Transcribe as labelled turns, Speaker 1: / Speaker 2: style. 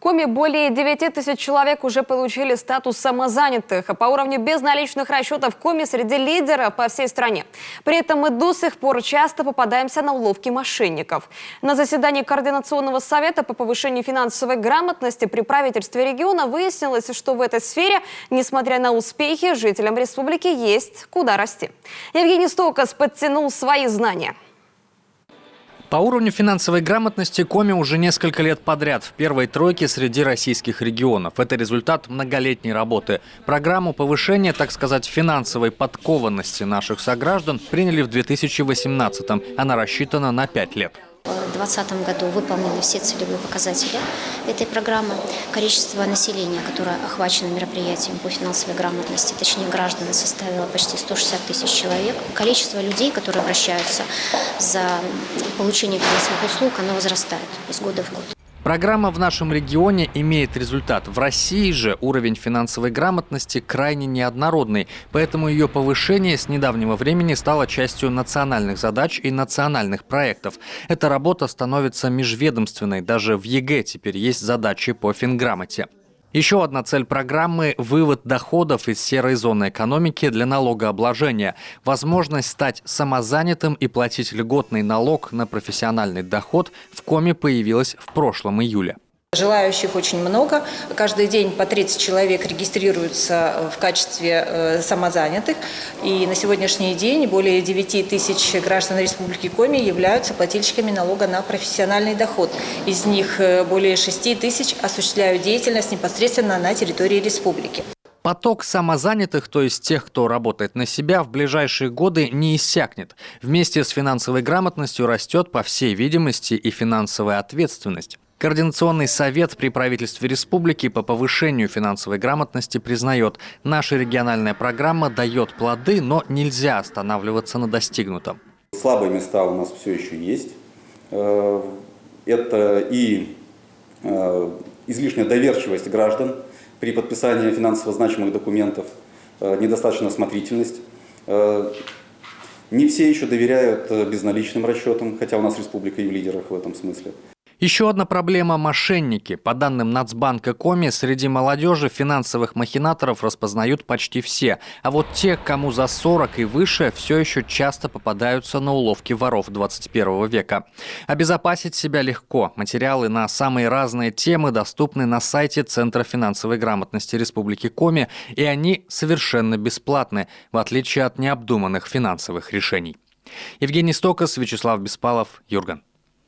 Speaker 1: Коми более 9 тысяч человек уже получили статус самозанятых, а по уровню безналичных расчетов Коми среди лидеров по всей стране. При этом мы до сих пор часто попадаемся на уловки мошенников. На заседании Координационного совета по повышению финансовой грамотности при правительстве региона выяснилось, что в этой сфере, несмотря на успехи, жителям республики есть куда расти. Евгений Стокас подтянул свои знания.
Speaker 2: По уровню финансовой грамотности Коми уже несколько лет подряд в первой тройке среди российских регионов. Это результат многолетней работы. Программу повышения, так сказать, финансовой подкованности наших сограждан приняли в 2018-м. Она рассчитана на 5 лет.
Speaker 3: В 2020 году выполнены все целевые показатели этой программы. Количество населения, которое охвачено мероприятием по финансовой грамотности, точнее граждан, составило почти 160 тысяч человек. Количество людей, которые обращаются за получением финансовых услуг, оно возрастает из года в год.
Speaker 2: Программа в нашем регионе имеет результат. В России же уровень финансовой грамотности крайне неоднородный, поэтому ее повышение с недавнего времени стало частью национальных задач и национальных проектов. Эта работа становится межведомственной, даже в ЕГЭ теперь есть задачи по финграмоте. Еще одна цель программы – вывод доходов из серой зоны экономики для налогообложения. Возможность стать самозанятым и платить льготный налог на профессиональный доход в Коми появилась в прошлом июле.
Speaker 4: Желающих очень много. Каждый день по 30 человек регистрируются в качестве самозанятых. И на сегодняшний день более 9 тысяч граждан Республики Коми являются плательщиками налога на профессиональный доход. Из них более 6 тысяч осуществляют деятельность непосредственно на территории республики.
Speaker 2: Поток самозанятых, то есть тех, кто работает на себя, в ближайшие годы не иссякнет. Вместе с финансовой грамотностью растет, по всей видимости, и финансовая ответственность. Координационный совет при правительстве республики по повышению финансовой грамотности признает, наша региональная программа дает плоды, но нельзя останавливаться на достигнутом.
Speaker 5: Слабые места у нас все еще есть. Это и излишняя доверчивость граждан при подписании финансово значимых документов, недостаточная осмотрительность. Не все еще доверяют безналичным расчетам, хотя у нас республика и в лидерах в этом смысле.
Speaker 2: Еще одна проблема – мошенники. По данным Нацбанка Коми, среди молодежи финансовых махинаторов распознают почти все. А вот те, кому за 40 и выше, все еще часто попадаются на уловки воров 21 века. Обезопасить себя легко. Материалы на самые разные темы доступны на сайте Центра финансовой грамотности Республики Коми, и они совершенно бесплатны, в отличие от необдуманных финансовых решений. Евгений Стокас, Вячеслав Беспалов, Юрган.